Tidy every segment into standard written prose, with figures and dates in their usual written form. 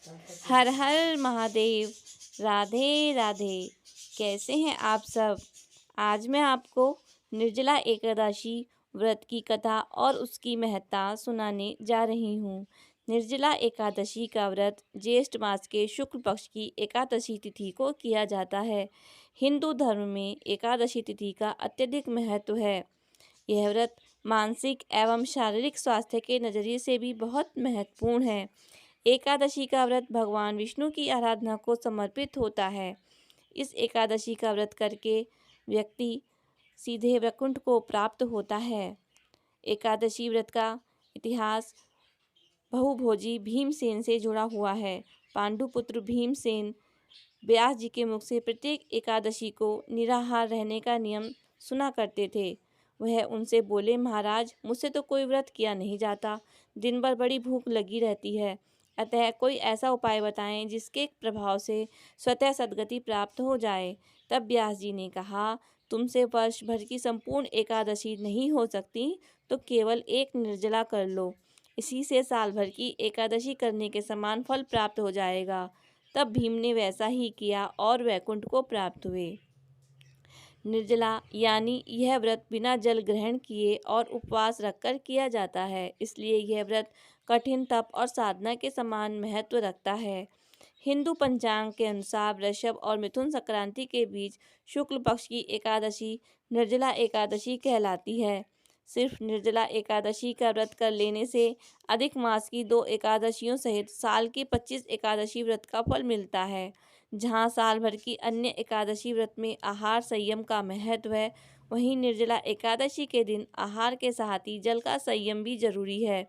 हर हर महादेव। राधे राधे। कैसे हैं आप सब। आज मैं आपको निर्जला एकादशी व्रत की कथा और उसकी महत्ता सुनाने जा रही हूँ। निर्जला एकादशी का व्रत ज्येष्ठ मास के शुक्ल पक्ष की एकादशी तिथि को किया जाता है। हिंदू धर्म में एकादशी तिथि का अत्यधिक महत्व है। यह व्रत मानसिक एवं शारीरिक स्वास्थ्य के नज़रिए से भी बहुत महत्वपूर्ण है। एकादशी का व्रत भगवान विष्णु की आराधना को समर्पित होता है। इस एकादशी का व्रत करके व्यक्ति सीधे वैकुंठ को प्राप्त होता है। एकादशी व्रत का इतिहास बहुभोजी भीमसेन से जुड़ा हुआ है। पांडुपुत्र भीमसेन व्यास जी के मुख से प्रत्येक एकादशी को निराहार रहने का नियम सुना करते थे। वह उनसे बोले, महाराज, मुझसे तो कोई व्रत किया नहीं जाता, दिन भर बड़ी भूख लगी रहती है, अतः कोई ऐसा उपाय बताएं जिसके प्रभाव से स्वतः सद्गति प्राप्त हो जाए। तब व्यास जी ने कहा, तुमसे वर्ष भर की संपूर्ण एकादशी नहीं हो सकती, तो केवल एक निर्जला कर लो, इसी से साल भर की एकादशी करने के समान फल प्राप्त हो जाएगा। तब भीम ने वैसा ही किया और वैकुंठ को प्राप्त हुए। निर्जला यानी यह व्रत बिना जल ग्रहण किए और उपवास रखकर किया जाता है, इसलिए यह व्रत कठिन तप और साधना के समान महत्व रखता है। हिंदू पंचांग के अनुसार वृषभ और मिथुन संक्रांति के बीच शुक्ल पक्ष की एकादशी निर्जला एकादशी कहलाती है। सिर्फ निर्जला एकादशी का व्रत कर लेने से अधिक मास की 2 एकादशियों सहित साल की 25 एकादशी व्रत का फल मिलता है। जहाँ साल भर की अन्य एकादशी व्रत में आहार संयम का महत्व है, वहीं निर्जला एकादशी के दिन आहार के साथ ही जल का संयम भी जरूरी है।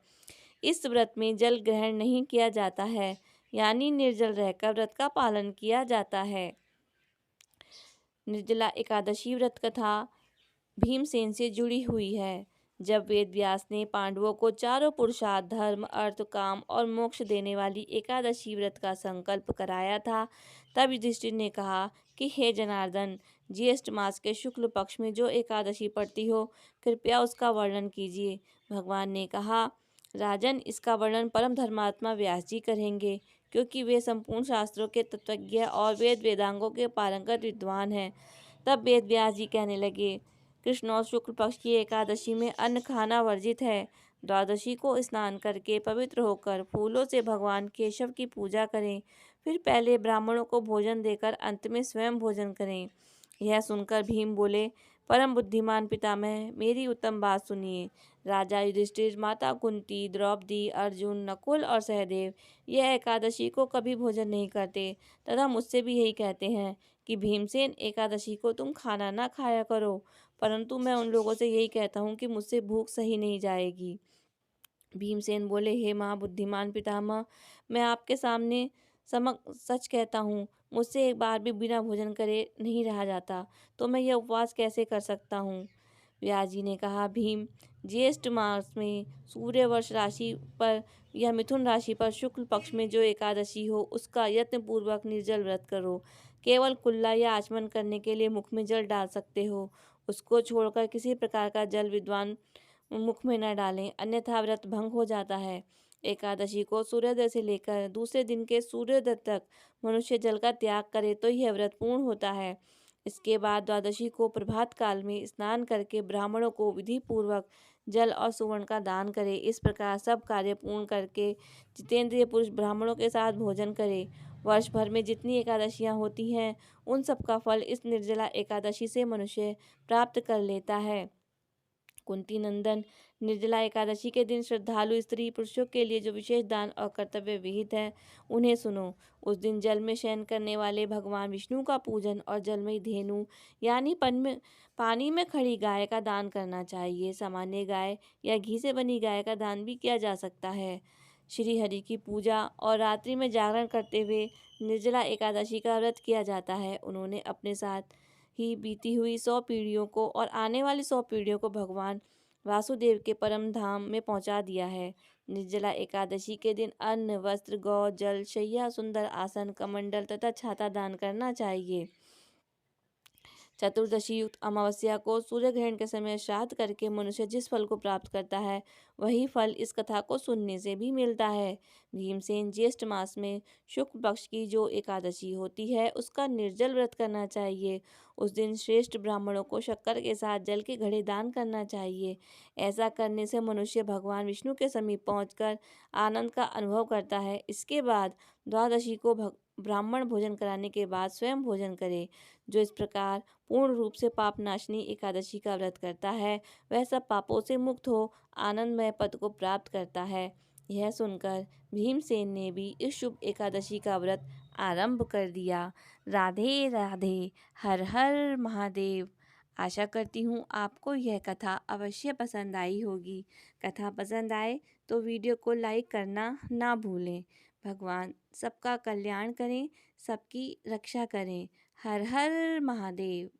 इस व्रत में जल ग्रहण नहीं किया जाता है, यानी निर्जल रहकर व्रत का पालन किया जाता है। निर्जला एकादशी व्रत कथा भीमसेन से जुड़ी हुई है। जब वेद व्यास ने पांडवों को चारों पुरुषार्थ धर्म अर्थ काम और मोक्ष देने वाली एकादशी व्रत का संकल्प कराया था, तब युधिष्ठिर ने कहा कि हे जनार्दन, ज्येष्ठ मास के शुक्ल पक्ष में जो एकादशी पड़ती हो, कृपया उसका वर्णन कीजिए। भगवान ने कहा, राजन, इसका वर्णन परम धर्मात्मा व्यास जी करेंगे, क्योंकि वे संपूर्ण शास्त्रों के तत्वज्ञ और वेद वेदांगों के पारंगत विद्वान हैं। तब वेद व्यास जी कहने लगे, कृष्ण और शुक्ल पक्ष की एकादशी में अन्न खाना वर्जित है। द्वादशी को स्नान करके पवित्र होकर फूलों से भगवान केशव की पूजा करें, फिर पहले ब्राह्मणों को भोजन देकर अंत में स्वयं भोजन करें। यह सुनकर भीम बोले, परम बुद्धिमान पितामह, मेरी उत्तम बात सुनिए। राजा युधिष्ठिर, माता कुंती, द्रौपदी, अर्जुन, नकुल और सहदेव यह एकादशी को कभी भोजन नहीं करते तथा मुझसे भी यही कहते हैं कि भीमसेन, एकादशी को तुम खाना ना खाया करो, परंतु मैं उन लोगों से यही कहता हूँ कि मुझसे भूख सही नहीं जाएगी। भीमसेन बोले, हे महाबुद्धिमान पितामह, मैं आपके सामने समक सच कहता हूँ, मुझसे एक बार भी बिना भोजन करे नहीं रहा जाता, तो मैं यह उपवास कैसे कर सकता हूँ। व्यास जी ने कहा, भीम, ज्येष्ठ मास में सूर्य वर्ष राशि पर या मिथुन राशि पर शुक्ल पक्ष में जो एकादशी हो, उसका यत्नपूर्वक निर्जल व्रत करो। केवल कुल्ला या आचमन करने के लिए मुख में जल डाल सकते हो, उसको छोड़कर किसी प्रकार का जल विद्वान मुख में न डालें, अन्यथा व्रत भंग हो जाता है। एकादशी को सूर्योदय से लेकर दूसरे दिन के सूर्योदय तक मनुष्य जल का त्याग करे तो यह व्रत पूर्ण होता है। इसके बाद द्वादशी को प्रभात काल में स्नान करके ब्राह्मणों को विधि पूर्वक जल और सुवर्ण का दान करे। इस प्रकार सब कार्य पूर्ण करके जितेंद्रिय पुरुष ब्राह्मणों के साथ भोजन करे। वर्ष भर में जितनी एकादशियां होती हैं, उन सब का फल इस निर्जला एकादशी से मनुष्य प्राप्त कर लेता है। कुंती नंदन, निर्जला एकादशी के दिन श्रद्धालु स्त्री पुरुषों के लिए जो विशेष दान और कर्तव्य विहित है, उन्हें सुनो। उस दिन जल में शयन करने वाले भगवान विष्णु का पूजन और जलमयी धेनु यानी पानी में खड़ी गाय का दान करना चाहिए। सामान्य गाय या घी से बनी गाय का दान भी किया जा सकता है। श्री हरि की पूजा और रात्रि में जागरण करते हुए निर्जला एकादशी का व्रत किया जाता है। उन्होंने अपने साथ ही बीती हुई 100 पीढ़ियों को और आने वाली 100 पीढ़ियों को भगवान वासुदेव के परम धाम में पहुंचा दिया है। निर्जला एकादशी के दिन अन्न, वस्त्र, गौ, जल, शैया, सुंदर आसन, कमंडल तथा छाता दान करना चाहिए। चतुर्दशी युक्त अमावस्या को सूर्य ग्रहण के समय श्राद्ध करके मनुष्य जिस फल को प्राप्त करता है, वही फल इस कथा को सुनने से भी मिलता है। भीमसेन ज्येष्ठ मास में शुक्ल पक्ष की जो एकादशी होती है उसका निर्जल व्रत करना चाहिए। उस दिन श्रेष्ठ ब्राह्मणों को शक्कर के साथ जल के घड़े दान करना चाहिए। ऐसा करने से मनुष्य भगवान विष्णु के समीप पहुंचकर आनंद का अनुभव करता है। इसके बाद द्वादशी को ब्राह्मण भोजन कराने के बाद स्वयं भोजन करे। जो इस प्रकार पूर्ण रूप से पाप नाशनी एकादशी का व्रत करता है वह सब पापों से मुक्त हो आनंदमय पद को प्राप्त करता है। यह सुनकर भीमसेन ने भी इस शुभ एकादशी का व्रत आरंभ कर दिया। राधे राधे, हर हर महादेव। आशा करती हूँ आपको यह कथा अवश्य पसंद आई होगी। कथा पसंद आए तो वीडियो को लाइक करना ना भूलें। भगवान सबका कल्याण करें, सबकी रक्षा करें। हर हर महादेव।